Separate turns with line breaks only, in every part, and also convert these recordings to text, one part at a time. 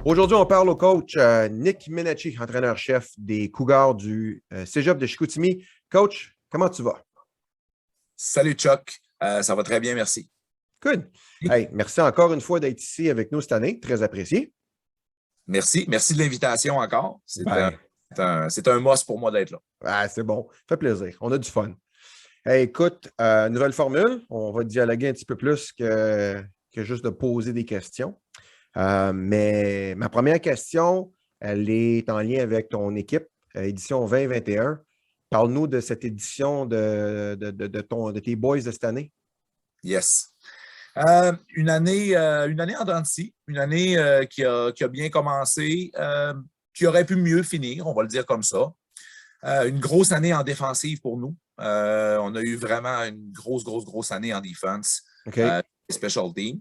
Aujourd'hui, on parle au coach Nick Minacci, entraîneur-chef des Cougars du Cégep de Chicoutimi. Coach, comment tu vas?
Salut Chuck, ça va très bien, merci.
Good. Hey, merci encore une fois d'être ici avec nous cette année. Très apprécié.
Merci de l'invitation encore.
Ben,
C'est un must pour moi d'être là.
c'est bon. Ça fait plaisir. On a du fun. Hey, écoute, nouvelle formule. On va dialoguer un petit peu plus que juste de poser des questions. Mais ma première question, elle est en lien avec ton équipe, édition 2021. Parle-nous de cette édition de tes boys de cette année.
Yes. Une année en dents de scie, une année qui a bien commencé, qui aurait pu mieux finir, on va le dire comme ça. Une grosse année en défensive pour nous. On a eu vraiment une grosse année en défense,
OK.
special team.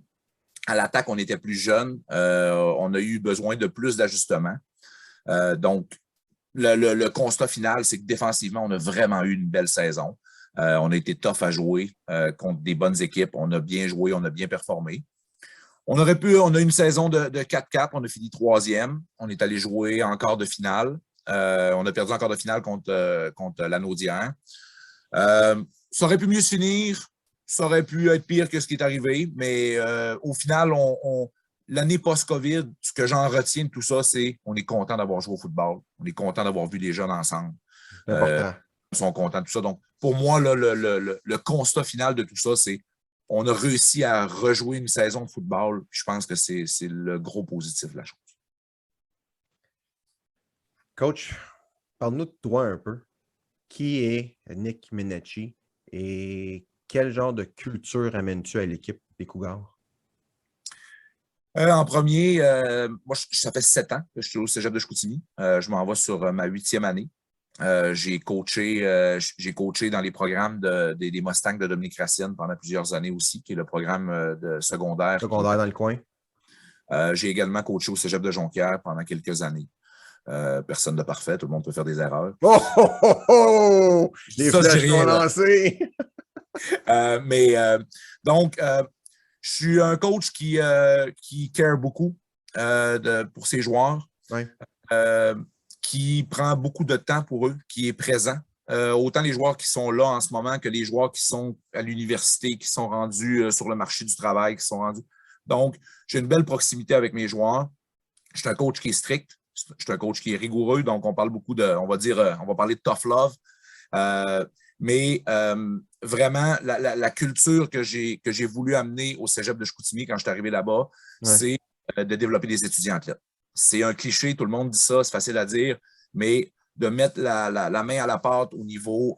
À l'attaque, on était plus jeunes. On a eu besoin de plus d'ajustements. Donc, le constat final, c'est que défensivement, on a vraiment eu une belle saison. On a été tough à jouer contre des bonnes équipes. On a bien joué, on a bien performé. On a une saison de 4-4, on a fini troisième. On est allé jouer en quart de finale. On a perdu en quart de finale contre l'Anaudière. Ça aurait pu mieux se finir. Ça aurait pu être pire que ce qui est arrivé. Mais au final, l'année post-COVID, ce que j'en retiens de tout ça, c'est qu'on est content d'avoir joué au football. On est content d'avoir vu les jeunes ensemble.
C'est important.
Ils sont contents de tout ça. Donc, pour moi, là, le constat final de tout ça, c'est qu'on a réussi à rejouer une saison de football. Je pense que c'est le gros positif de la chose.
Coach, parle-nous de toi un peu. Qui est Nick Minacci et quel genre de culture amènes-tu à l'équipe des Cougars?
En premier, moi, ça fait 7 ans que je suis au Cégep de Chicoutimi. Je m'en vais sur ma 8e année. J'ai coaché dans les programmes des Mustangs de Dominique Racine pendant plusieurs années aussi, qui est le programme de secondaire.
Secondaire dans le coin.
J'ai également coaché au Cégep de Jonquière pendant quelques années. Personne de parfait, tout le monde peut faire des erreurs.
Oh, oh, oh, oh! Les
Ça, je dis
flèches sont
rien, là.
lancées!
Donc, je suis un coach qui care beaucoup pour ses joueurs,
Ouais.
qui prend beaucoup de temps pour eux, qui est présent. Autant les joueurs qui sont là en ce moment que les joueurs qui sont à l'université, qui sont rendus sur le marché du travail, qui sont rendus. Donc, j'ai une belle proximité avec mes joueurs. Je suis un coach qui est strict. Je suis un coach qui est rigoureux. Donc, on parle beaucoup on va parler de tough love. Mais vraiment, la culture que j'ai voulu amener au Cégep de Chicoutimi quand je suis arrivé là-bas, c'est de développer des étudiants athlètes. C'est un cliché, tout le monde dit ça, c'est facile à dire, mais de mettre la main à la pâte au niveau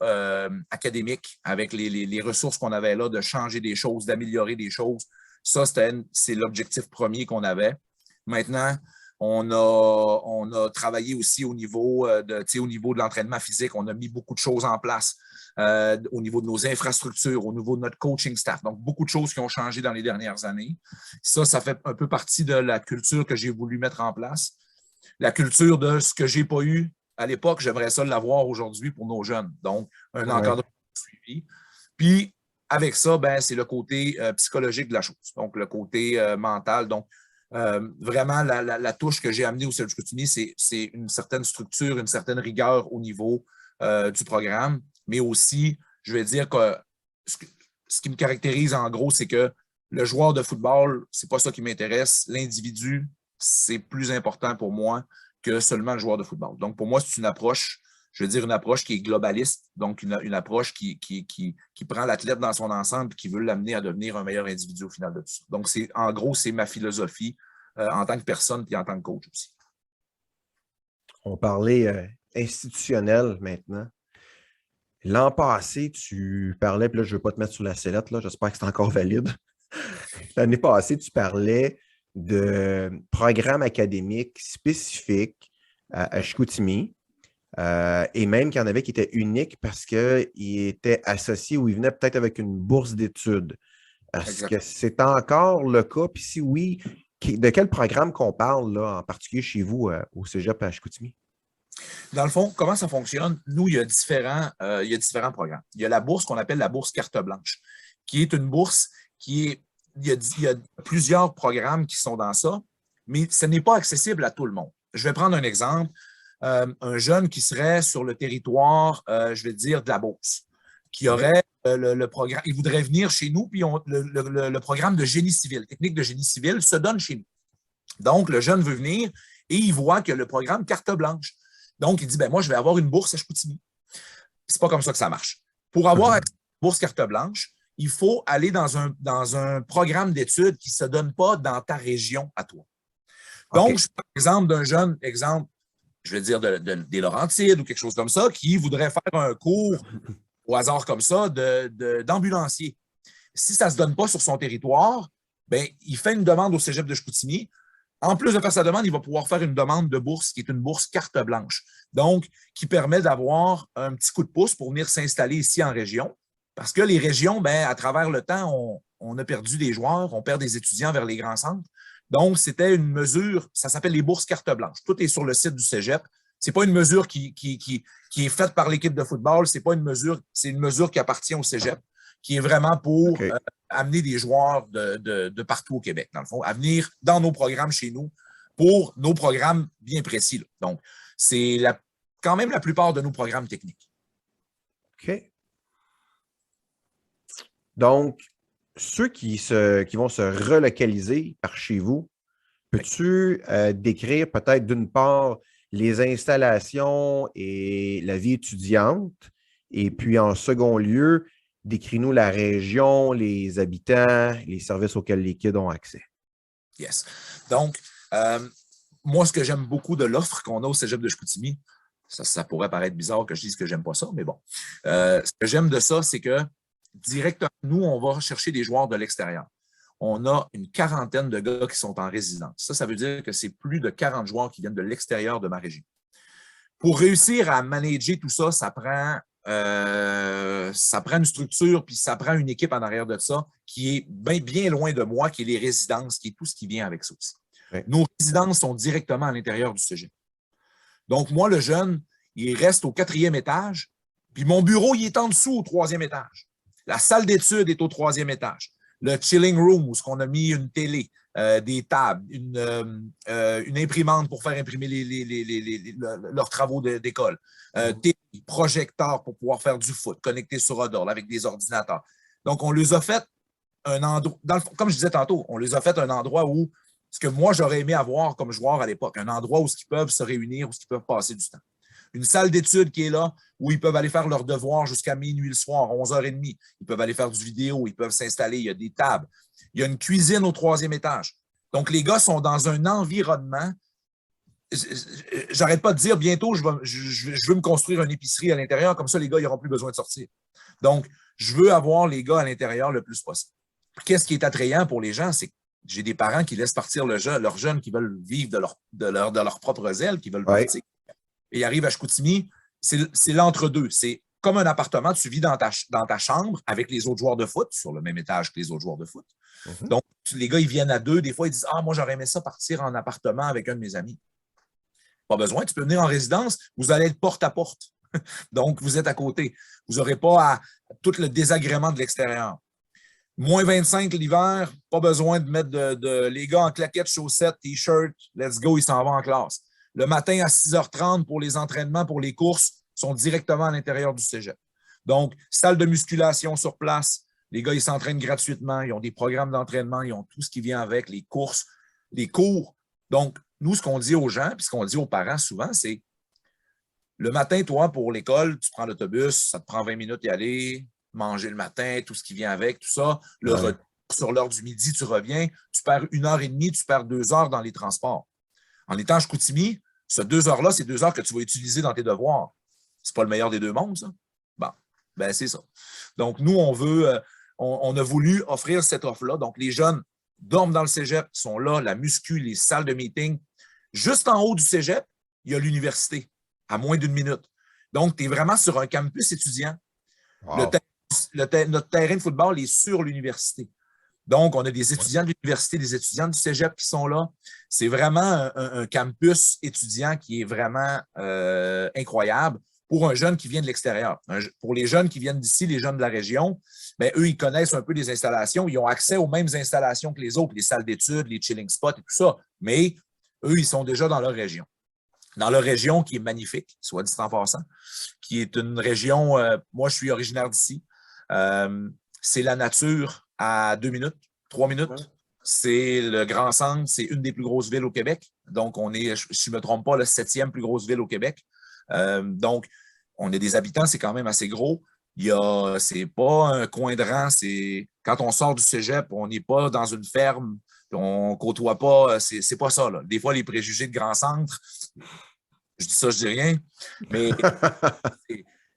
académique avec les ressources qu'on avait là, de changer des choses, d'améliorer des choses, ça, c'est l'objectif premier qu'on avait. Maintenant, on a travaillé aussi au niveau de l'entraînement physique. On a mis beaucoup de choses en place au niveau de nos infrastructures, au niveau de notre coaching staff. Donc, beaucoup de choses qui ont changé dans les dernières années. Ça fait un peu partie de la culture que j'ai voulu mettre en place. La culture de ce que je n'ai pas eu à l'époque, j'aimerais ça l'avoir aujourd'hui pour nos jeunes. Donc, un encadrement suivi. Puis, avec ça, c'est le côté psychologique de la chose. Donc, le côté mental. Donc, vraiment, la touche que j'ai amenée au Cégep de Chicoutimi, c'est une certaine structure, une certaine rigueur au niveau du programme, mais aussi, je vais dire que ce qui me caractérise en gros, c'est que le joueur de football, c'est pas ça qui m'intéresse. L'individu, c'est plus important pour moi que seulement le joueur de football. Donc, pour moi, c'est une approche, je veux dire, une approche qui est globaliste, donc une approche qui prend l'athlète dans son ensemble et qui veut l'amener à devenir un meilleur individu au final de tout ça. Donc, en gros, c'est ma philosophie en tant que personne et en tant que coach aussi.
On parlait institutionnel maintenant. L'an passé, tu parlais, puis là, je ne veux pas te mettre sur la sellette, là, j'espère que c'est encore valide. L'année passée, tu parlais de programmes académiques spécifiques à Chicoutimi, et même qu'il y en avait qui étaient uniques parce qu'ils étaient associés ou ils venaient peut-être avec une bourse d'études. Est-ce que c'est encore le cas? Puis si oui, de quel programme qu'on parle, là, en particulier chez vous au Cégep à Chicoutimi?
Dans le fond, comment ça fonctionne? Nous, il y a différents programmes. Il y a la bourse qu'on appelle la bourse carte blanche, qui est une bourse qui est. Il y a plusieurs programmes qui sont dans ça. mais ce n'est pas accessible à tout le monde. Je vais prendre un exemple. Un jeune qui serait sur le territoire, je vais dire, de la Beauce, qui aurait le programme, il voudrait venir chez nous, puis le programme de génie civil, technique de génie civil, se donne chez nous. Donc, le jeune veut venir et il voit que le programme carte blanche. Donc, il dit, ben moi, je vais avoir une bourse à Chicoutimi. C'est pas comme ça que ça marche. Pour avoir accès à une bourse carte blanche, il faut aller dans un programme d'études qui ne se donne pas dans ta région à toi. Donc, je prends l'exemple d'un jeune, je vais dire des Laurentides ou quelque chose comme ça, qui voudrait faire un cours au hasard comme ça d'ambulancier. Si ça ne se donne pas sur son territoire, ben, il fait une demande au cégep de Chicoutimi. En plus de faire sa demande, il va pouvoir faire une demande de bourse qui est une bourse carte blanche. Donc, qui permet d'avoir un petit coup de pouce pour venir s'installer ici en région. Parce que les régions, ben, à travers le temps, on a perdu des joueurs, on perd des étudiants vers les grands centres. Donc, c'était une mesure, ça s'appelle les bourses carte blanche. Tout est sur le site du cégep. Ce n'est pas une mesure qui est faite par l'équipe de football, c'est une mesure qui appartient au cégep, qui est vraiment pour amener des joueurs de partout au Québec, dans le fond, à venir dans nos programmes chez nous pour nos programmes bien précis. Là. Donc, c'est quand même la plupart de nos programmes techniques.
OK. Donc, ceux qui vont se relocaliser par chez vous, peux-tu décrire peut-être d'une part les installations et la vie étudiante, et puis en second lieu, décris-nous la région, les habitants, les services auxquels les kids ont accès.
Yes. Donc, moi, ce que j'aime beaucoup de l'offre qu'on a au cégep de Chicoutimi, ça pourrait paraître bizarre que je dise que j'aime pas ça, mais bon. Ce que j'aime de ça, c'est que directement, nous, on va chercher des joueurs de l'extérieur. On a une quarantaine de gars qui sont en résidence. Ça veut dire que c'est plus de 40 joueurs qui viennent de l'extérieur de ma région. Pour réussir à manager tout ça, ça prend une structure, puis ça prend une équipe en arrière de ça qui est bien loin de moi, qui est les résidences, qui est tout ce qui vient avec ça aussi. Ouais. Nos résidences sont directement à l'intérieur du cégep. Donc, moi, le jeune, il reste au 4e étage, puis mon bureau, il est en dessous au 3e étage. La salle d'études est au 3e étage. Le chilling room, où on a mis une télé, des tables, une imprimante pour faire imprimer leurs travaux d'école, des projecteurs pour pouvoir faire du foot, connectés sur Odor avec des ordinateurs. Donc, on les a fait un endroit, comme je disais tantôt, on les a fait un endroit où, ce que moi, j'aurais aimé avoir comme joueur à l'époque, un endroit où ils peuvent se réunir, où ils peuvent passer du temps. Une salle d'études qui est là, où ils peuvent aller faire leurs devoirs jusqu'à minuit le soir, 11h30. Ils peuvent aller faire du vidéo, ils peuvent s'installer, il y a des tables. Il y a une cuisine au 3e étage. Donc, les gars sont dans un environnement. J'arrête pas de dire, bientôt, je veux me construire une épicerie à l'intérieur, comme ça, les gars, ils n'auront plus besoin de sortir. Donc, je veux avoir les gars à l'intérieur le plus possible. Qu'est-ce qui est attrayant pour les gens, c'est que j'ai des parents qui laissent partir leurs jeunes qui veulent vivre de leurs propres ailes, qui veulent partir. Et ils arrivent à Chicoutimi, c'est l'entre-deux. C'est comme un appartement, tu vis dans ta chambre avec les autres joueurs de foot, sur le même étage que les autres joueurs de foot. Mm-hmm. Donc, les gars, ils viennent à deux. Des fois, ils disent « Ah, moi, j'aurais aimé ça partir en appartement avec un de mes amis. » Pas besoin, tu peux venir en résidence, vous allez être porte à porte. Donc, vous êtes à côté. Vous n'aurez pas tout le désagrément de l'extérieur. Moins 25 l'hiver, pas besoin de mettre les gars en claquettes, chaussettes, t-shirt, let's go, ils s'en vont en classe. Le matin à 6h30 pour les entraînements, pour les courses, sont directement à l'intérieur du cégep. Donc, salle de musculation sur place. Les gars, ils s'entraînent gratuitement. Ils ont des programmes d'entraînement. Ils ont tout ce qui vient avec, les courses, les cours. Donc, nous, ce qu'on dit aux gens, puis ce qu'on dit aux parents souvent, c'est le matin, toi, pour l'école, tu prends l'autobus, ça te prend 20 minutes d'y aller, manger le matin, tout ce qui vient avec, tout ça. Le retour sur l'heure du midi, tu reviens, tu perds 1h30, tu perds 2 heures dans les transports. En étant à Chicoutimi, ces 2 heures-là, c'est 2 heures que tu vas utiliser dans tes devoirs. C'est pas le meilleur des deux mondes, ça? Bon, ben c'est ça. Donc, nous, on a voulu offrir cette offre-là. Donc, les jeunes dorment dans le cégep, sont là, la muscu, les salles de meeting. Juste en haut du cégep, il y a l'université, à moins d'1 minute. Donc, tu es vraiment sur un campus étudiant. Wow. Notre terrain de football est sur l'université. Donc, on a des étudiants de l'université, des étudiants du cégep qui sont là. C'est vraiment un campus étudiant qui est vraiment incroyable. pour un jeune qui vient de l'extérieur. Pour les jeunes qui viennent d'ici, les jeunes de la région, bien, eux, ils connaissent un peu les installations. Ils ont accès aux mêmes installations que les autres, les salles d'études, les chilling spots et tout ça. Mais eux, ils sont déjà dans leur région. Dans leur région qui est magnifique, soit dit en passant, qui est une région, moi, je suis originaire d'ici. C'est la nature à 2 minutes, 3 minutes. C'est le Grand Centre, c'est une des plus grosses villes au Québec. Donc, on est, si je ne me trompe pas, la 7e plus grosse ville au Québec. Donc, on a des habitants, c'est quand même assez gros. C'est pas un coin de rang. Quand on sort du cégep, on n'est pas dans une ferme, on ne côtoie pas. C'est pas ça. Là. Des fois, les préjugés de Grand Centre, je dis ça, je dis rien, mais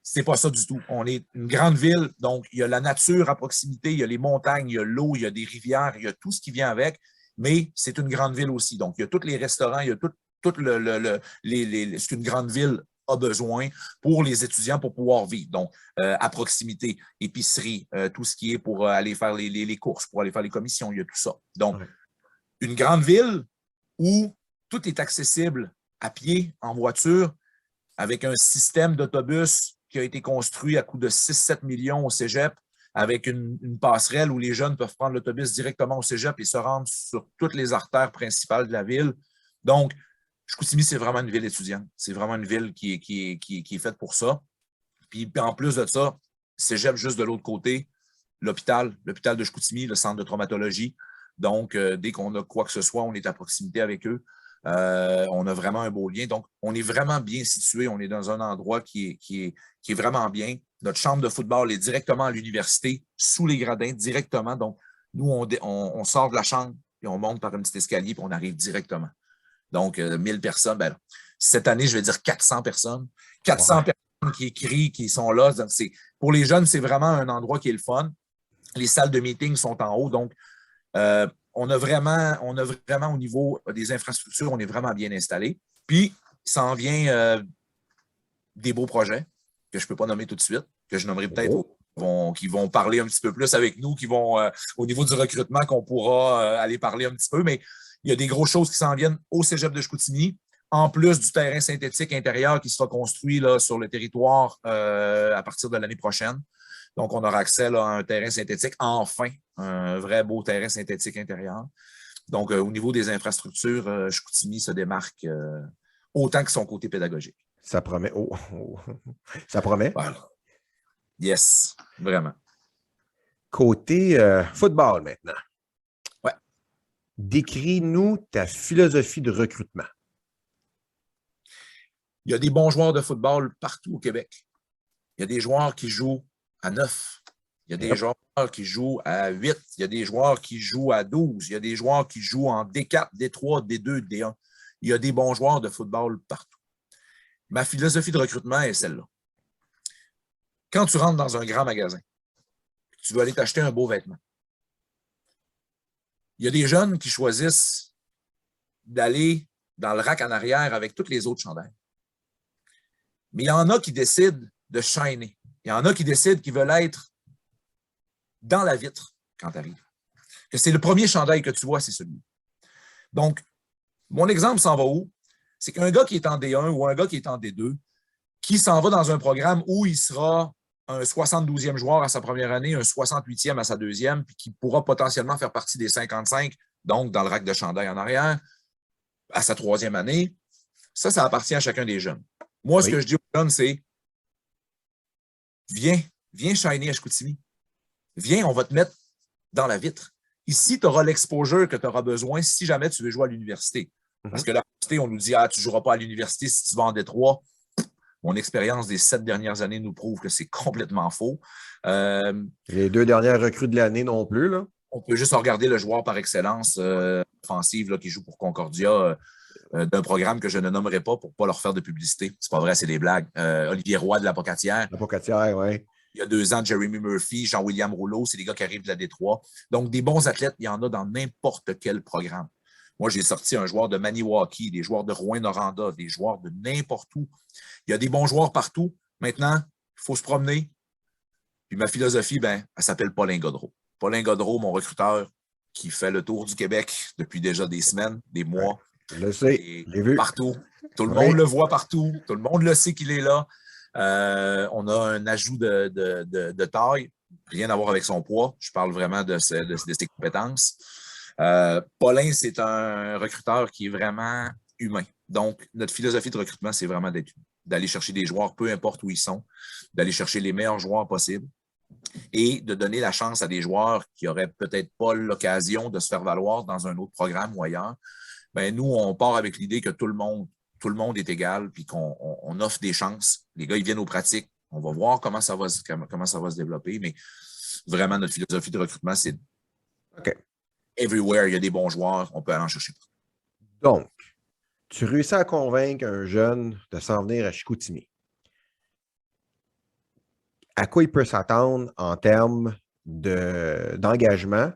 c'est pas ça du tout. On est une grande ville, donc il y a la nature à proximité, il y a les montagnes, il y a l'eau, il y a des rivières, il y a tout ce qui vient avec, mais c'est une grande ville aussi. Donc, il y a tous les restaurants, il y a tout ce qu'une grande ville a besoin pour les étudiants pour pouvoir vivre. Donc, à proximité, épicerie, tout ce qui est pour aller faire les courses, pour aller faire les commissions, il y a tout ça. Donc, une grande ville où tout est accessible à pied, en voiture, avec un système d'autobus qui a été construit à coût de 6-7 millions au cégep, avec une passerelle où les jeunes peuvent prendre l'autobus directement au cégep et se rendre sur toutes les artères principales de la ville. Donc, Chicoutimi, c'est vraiment une ville étudiante. C'est vraiment une ville qui est faite pour ça. Puis en plus de ça, cégep juste de l'autre côté, l'hôpital de Chicoutimi, le centre de traumatologie. Donc, dès qu'on a quoi que ce soit, on est à proximité avec eux. On a vraiment un beau lien. Donc, on est vraiment bien situé. On est dans un endroit qui est vraiment bien. Notre chambre de football est directement à l'université, sous les gradins, directement. Donc, nous, on sort de la chambre et on monte par un petit escalier puis on arrive directement. Donc, 1000 personnes. Ben, cette année, je vais dire 400 personnes. 400 personnes qui écrivent, qui sont là. Donc, pour les jeunes, c'est vraiment un endroit qui est le fun. Les salles de meeting sont en haut. Donc, on a vraiment au niveau des infrastructures, on est vraiment bien installé. Puis, il s'en vient des beaux projets que je ne peux pas nommer tout de suite, que je nommerai peut-être qui vont parler un petit peu plus avec nous, qui vont, au niveau du recrutement, qu'on pourra aller parler un petit peu. Mais il y a des grosses choses qui s'en viennent au cégep de Chicoutimi, en plus du terrain synthétique intérieur qui sera construit là, sur le territoire à partir de l'année prochaine. Donc, on aura accès là, à un terrain synthétique, enfin, un vrai beau terrain synthétique intérieur. Donc, au niveau des infrastructures, Chicoutimi se démarque autant que son côté pédagogique.
Ça promet. Ça promet.
Voilà. Yes, vraiment.
Côté football maintenant.
Ouais.
Décris-nous ta philosophie de recrutement.
Il y a des bons joueurs de football partout au Québec. Il y a des joueurs qui jouent à 9. Il y a des joueurs qui jouent à 8. Il y a des joueurs qui jouent à 12. Il y a des joueurs qui jouent en D4, D3, D2, D1. Il y a des bons joueurs de football partout. Ma philosophie de recrutement est celle-là. Quand tu rentres dans un grand magasin, tu veux aller t'acheter un beau vêtement, il y a des jeunes qui choisissent d'aller dans le rack en arrière avec toutes les autres chandails. Mais il y en a qui décident de shiner. Il y en a qui décident qu'ils veulent être dans la vitre quand tu arrives. Que c'est le premier chandail que tu vois, c'est celui. Donc, mon exemple s'en va où? C'est qu'un gars qui est en D1 ou un gars qui est en D2, qui s'en va dans un programme où il sera un 72e joueur à sa première année, un 68e à sa deuxième, puis qui pourra potentiellement faire partie des 55, donc dans le rack de chandail en arrière, à sa troisième année, ça appartient à chacun des jeunes. Moi, ce que je dis aux jeunes, c'est viens shiner à Chicoutimi. Viens, on va te mettre dans la vitre. Ici, tu auras l'exposure que tu auras besoin si jamais tu veux jouer à l'université. Parce que là, on nous dit, tu ne joueras pas à l'université si tu vas en Détroit. Mon expérience des 7 dernières années nous prouve que c'est complètement faux.
Les 2 dernières recrues de l'année non plus, là.
On peut juste regarder le joueur par excellence offensive là, qui joue pour Concordia d'un programme que je ne nommerai pas pour ne pas leur faire de publicité. C'est pas vrai, c'est des blagues. Olivier Roy de la Pocatière.
La Pocatière, oui.
Il y a 2 ans, Jeremy Murphy, Jean-William Rouleau, c'est des gars qui arrivent de la Détroit. Donc, des bons athlètes, il y en a dans n'importe quel programme. Moi, j'ai sorti un joueur de Maniwaki, des joueurs de Rouyn-Noranda, des joueurs de n'importe où. Il y a des bons joueurs partout. Maintenant, il faut se promener. Puis ma philosophie, elle s'appelle Paulin Godreau. Paulin Godreau, mon recruteur, qui fait le tour du Québec depuis déjà des semaines, des mois.
Je le sais, je l'ai vu.
Partout. Tout le monde le voit partout. Tout le monde le sait qu'il est là. On a un ajout de taille, rien à voir avec son poids. Je parle vraiment de ses compétences. Paulin, c'est un recruteur qui est vraiment humain. Donc, notre philosophie de recrutement, c'est vraiment d'aller chercher des joueurs, peu importe où ils sont, d'aller chercher les meilleurs joueurs possibles et de donner la chance à des joueurs qui n'auraient peut-être pas l'occasion de se faire valoir dans un autre programme ou ailleurs. Bien, nous, on part avec l'idée que tout le monde est égal puis qu'on offre des chances. Les gars, ils viennent aux pratiques. On va voir comment ça va se développer, mais vraiment, notre philosophie de recrutement, c'est everywhere, il y a des bons joueurs, on peut aller en chercher.
Donc, tu réussis à convaincre un jeune de s'en venir à Chicoutimi. À quoi il peut s'attendre en termes d'engagement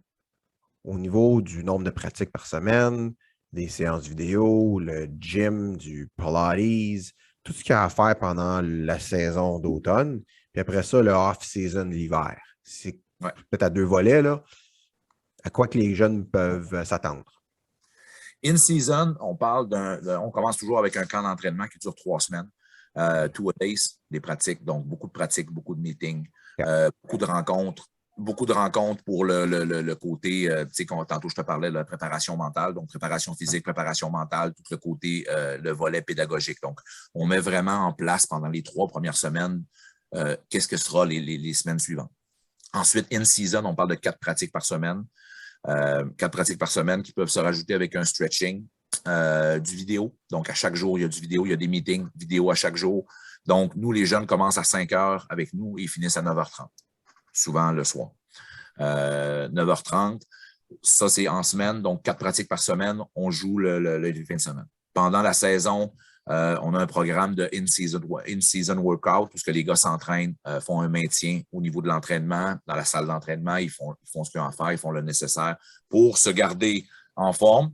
au niveau du nombre de pratiques par semaine, des séances vidéo, le gym, du Pilates, tout ce qu'il y a à faire pendant la saison d'automne. Puis après ça, le off-season l'hiver. C'est peut-être à 2 volets, là. À quoi que les jeunes peuvent s'attendre?
In-season, on commence toujours avec un camp d'entraînement qui dure 3 semaines. 2 days, des pratiques, donc beaucoup de pratiques, beaucoup de meetings, beaucoup de rencontres pour le côté, tu sais, tantôt je te parlais de la préparation mentale, donc préparation physique, préparation mentale, tout le côté, le volet pédagogique. Donc, on met vraiment en place pendant les 3 premières semaines qu'est-ce que sera les semaines suivantes. Ensuite, in-season, on parle de 4 pratiques par semaine. 4 pratiques par semaine qui peuvent se rajouter avec un stretching, du vidéo. Donc, à chaque jour, il y a du vidéo, il y a des meetings vidéo à chaque jour. Donc, nous, les jeunes commencent à 5 heures avec nous et ils finissent à 9h30, souvent le soir. 9h30, ça, c'est en semaine. Donc, 4 pratiques par semaine. On joue le fin de semaine. Pendant la saison, on a un programme de in-season workout où les gars s'entraînent, font un maintien au niveau de l'entraînement. Dans la salle d'entraînement, ils font ce qu'ils ont à faire, ils font le nécessaire pour se garder en forme.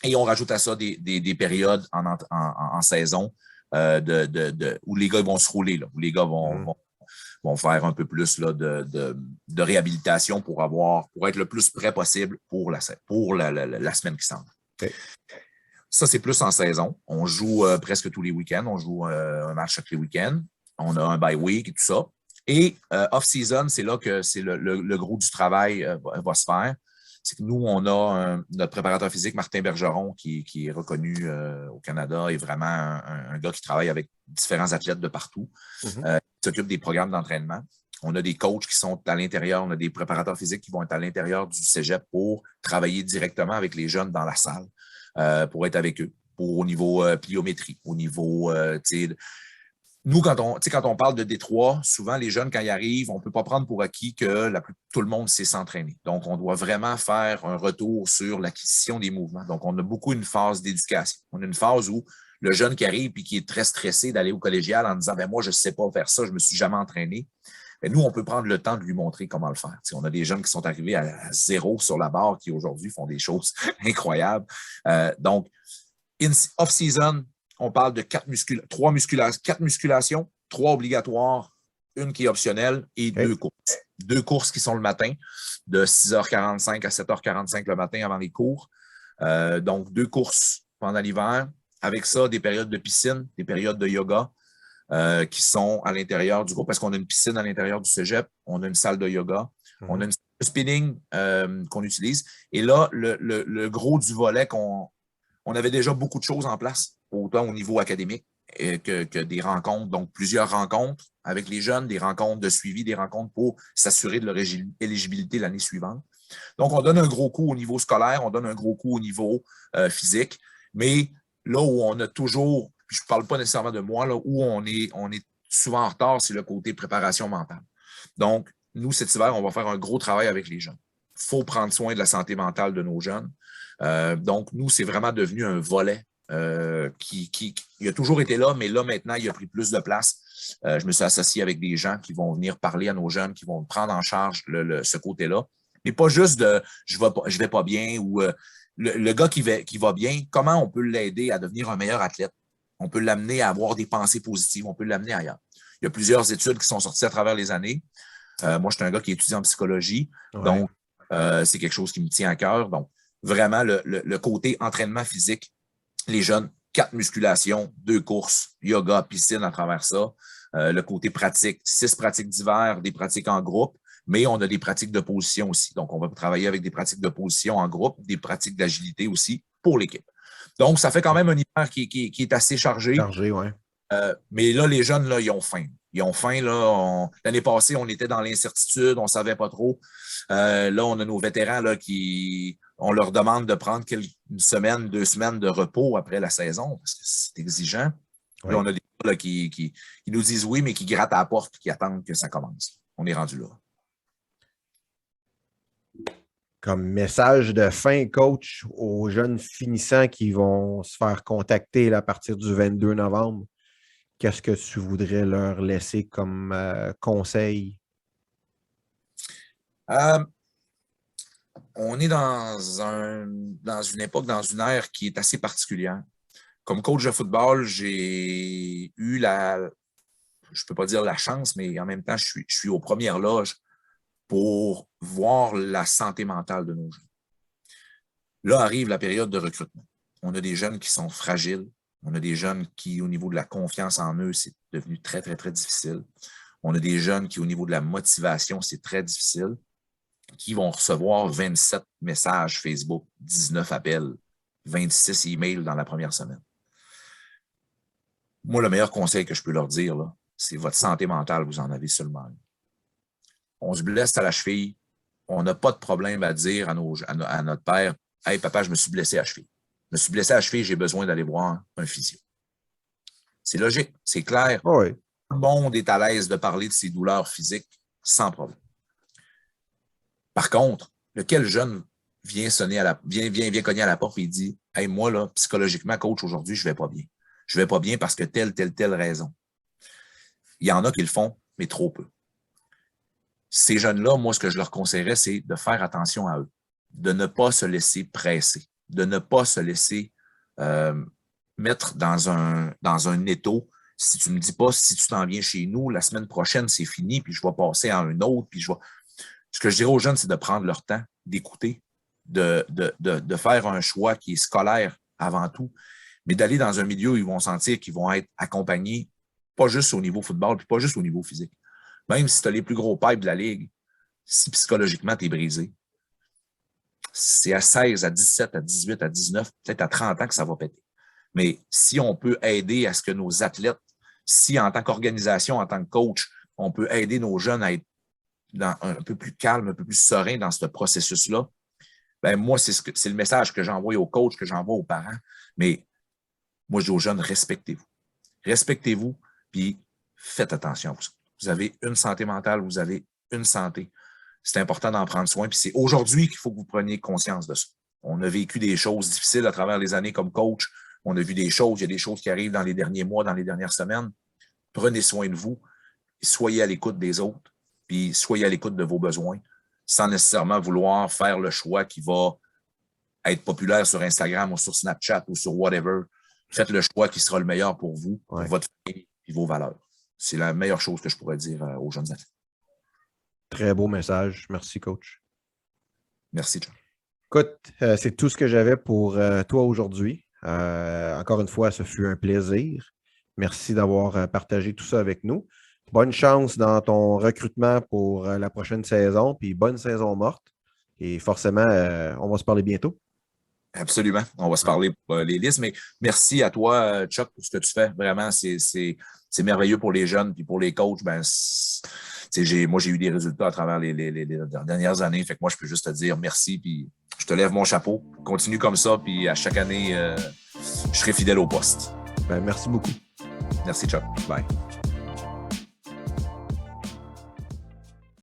Et on rajoute à ça des périodes en saison où les gars vont se rouler, là, où les gars vont faire un peu plus là, de réhabilitation pour être le plus prêt possible pour la semaine qui s'en va. Okay. Ça, c'est plus en saison. On joue presque tous les week-ends. On joue un match chaque les week-ends. On a un bye week et tout ça. Et off-season, c'est là que c'est le gros du travail va se faire. C'est que nous, on a notre préparateur physique, Martin Bergeron, qui est reconnu au Canada, est vraiment un gars qui travaille avec différents athlètes de partout, qui s'occupe des programmes d'entraînement. On a des coachs qui sont à l'intérieur, on a des préparateurs physiques qui vont être à l'intérieur du cégep pour travailler directement avec les jeunes dans la salle, pour être avec eux, au niveau pliométrie, au niveau, nous, quand on parle de Détroit, souvent, les jeunes, quand ils arrivent, on ne peut pas prendre pour acquis que tout le monde sait s'entraîner. Donc, on doit vraiment faire un retour sur l'acquisition des mouvements. Donc, on a beaucoup une phase d'éducation. On a une phase où le jeune qui arrive et qui est très stressé d'aller au collégial en disant « moi, je ne sais pas faire ça, je ne me suis jamais entraîné ». Nous, on peut prendre le temps de lui montrer comment le faire. On a des jeunes qui sont arrivés à 0 sur la barre qui, aujourd'hui, font des choses incroyables. Donc, off-season, on parle de 4 musculations, 3 obligatoires, une qui est optionnelle et 2 courses. 2 courses qui sont le matin, de 6h45 à 7h45 le matin avant les cours. Donc, 2 courses pendant l'hiver. Avec ça, des périodes de piscine, des périodes de yoga qui sont à l'intérieur du groupe, parce qu'on a une piscine à l'intérieur du cégep, on a une salle de yoga, on a une salle de spinning qu'on utilise. Et là, le gros du volet on avait déjà beaucoup de choses en place, autant au niveau académique que des rencontres, donc plusieurs rencontres avec les jeunes, des rencontres de suivi, des rencontres pour s'assurer de leur éligibilité l'année suivante. Donc, on donne un gros coup au niveau scolaire, on donne un gros coup au niveau physique, mais là où on a toujours, puis je ne parle pas nécessairement de moi, là où on est souvent en retard, c'est le côté préparation mentale. Donc, nous, cet hiver, on va faire un gros travail avec les jeunes. Il faut prendre soin de la santé mentale de nos jeunes. Donc, nous, c'est vraiment devenu un volet qui a toujours été là, mais là, maintenant, il a pris plus de place. Je me suis associé avec des gens qui vont venir parler à nos jeunes, qui vont prendre en charge ce côté-là. Mais pas juste de « je vais pas bien » ou le gars qui va bien, comment on peut l'aider à devenir un meilleur athlète? On peut l'amener à avoir des pensées positives, on peut l'amener ailleurs. Il y a plusieurs études qui sont sorties à travers les années. Moi, je suis un gars qui étudie en psychologie, donc c'est quelque chose qui me tient à cœur. Donc, vraiment, le côté entraînement physique, les jeunes, 4 musculations, 2 courses, yoga, piscine à travers ça. le côté pratique, 6 pratiques d'hiver, des pratiques en groupe, mais on a des pratiques de position aussi. Donc, on va travailler avec des pratiques de position en groupe, des pratiques d'agilité aussi pour l'équipe. Donc, ça fait quand même un hiver qui est assez chargé.
Chargé, oui.
Mais là, les jeunes, là, ils ont faim. Ils ont faim. L'année passée, on était dans l'incertitude, on ne savait pas trop. Là, on a nos vétérans là, on leur demande de prendre une semaine, 2 semaines de repos après la saison parce que c'est exigeant. Oui. Là, on a des gens là, qui nous disent oui, mais qui grattent à la porte et qui attendent que ça commence. On est rendu là.
Comme message de fin, coach, aux jeunes finissants qui vont se faire contacter à partir du 22 novembre, qu'est-ce que tu voudrais leur laisser comme conseil?
On est dans une époque, dans une ère qui est assez particulière. Comme coach de football, j'ai eu je ne peux pas dire la chance, mais en même temps, je suis aux premières loges pour voir la santé mentale de nos jeunes. Là arrive la période de recrutement. On a des jeunes qui sont fragiles. On a des jeunes qui, au niveau de la confiance en eux, c'est devenu très, très, très difficile. On a des jeunes qui, au niveau de la motivation, c'est très difficile, qui vont recevoir 27 messages Facebook, 19 appels, 26 emails dans la première semaine. Moi, le meilleur conseil que je peux leur dire, là, c'est votre santé mentale, vous en avez seulement une. On se blesse à la cheville, on n'a pas de problème à dire à notre père « Hey, papa, je me suis blessé à la cheville. Je me suis blessé à la cheville, j'ai besoin d'aller voir un physio. » C'est logique, c'est clair.
Oui.
Tout le monde est à l'aise de parler de ses douleurs physiques sans problème. Par contre, lequel jeune vient cogner à la porte et il dit « Hey, moi, là, psychologiquement, coach, aujourd'hui, je ne vais pas bien. Je ne vais pas bien parce que telle raison. » Il y en a qui le font, mais trop peu. Ces jeunes-là, moi, ce que je leur conseillerais, c'est de faire attention à eux, de ne pas se laisser presser, de ne pas se laisser mettre dans un étau. Si tu ne me dis pas, si tu t'en viens chez nous, la semaine prochaine, c'est fini, puis je vais passer à un autre, puis Ce que je dirais aux jeunes, c'est de prendre leur temps, d'écouter, de faire un choix qui est scolaire avant tout, mais d'aller dans un milieu où ils vont sentir qu'ils vont être accompagnés, pas juste au niveau football, puis pas juste au niveau physique. Même si tu as les plus gros pipes de la Ligue, si psychologiquement tu es brisé, c'est à 16, à 17, à 18, à 19, peut-être à 30 ans que ça va péter. Mais si on peut aider à ce que nos athlètes, si en tant qu'organisation, en tant que coach, on peut aider nos jeunes à être un peu plus calme, un peu plus serein dans ce processus-là, ben moi, c'est le message que j'envoie aux coachs, que j'envoie aux parents. Mais moi, je dis aux jeunes, respectez-vous. Respectez-vous, puis faites attention à vous. Vous avez une santé mentale, vous avez une santé. C'est important d'en prendre soin. Puis c'est aujourd'hui qu'il faut que vous preniez conscience de ça. On a vécu des choses difficiles à travers les années comme coach. On a vu des choses, il y a des choses qui arrivent dans les derniers mois, dans les dernières semaines. Prenez soin de vous. Soyez à l'écoute des autres. Puis soyez à l'écoute de vos besoins, sans nécessairement vouloir faire le choix qui va être populaire sur Instagram ou sur Snapchat ou sur whatever. Faites le choix qui sera le meilleur pour vous, pour votre famille et vos valeurs. C'est la meilleure chose que je pourrais dire aux jeunes athlètes.
Très beau message. Merci, coach.
Merci, John.
Écoute, c'est tout ce que j'avais pour toi aujourd'hui. Encore une fois, ce fut un plaisir. Merci d'avoir partagé tout ça avec nous. Bonne chance dans ton recrutement pour la prochaine saison, puis bonne saison morte. Et forcément, on va se parler bientôt.
Absolument. On va se parler pour les listes, mais merci à toi, Chuck, pour ce que tu fais. Vraiment, c'est merveilleux pour les jeunes, puis pour les coachs. Ben, moi, j'ai eu des résultats à travers les dernières années. Fait que moi, je peux juste te dire merci, puis je te lève mon chapeau. Continue comme ça, puis à chaque année, je serai fidèle au poste.
Ben, merci beaucoup.
Merci, Chuck. Bye.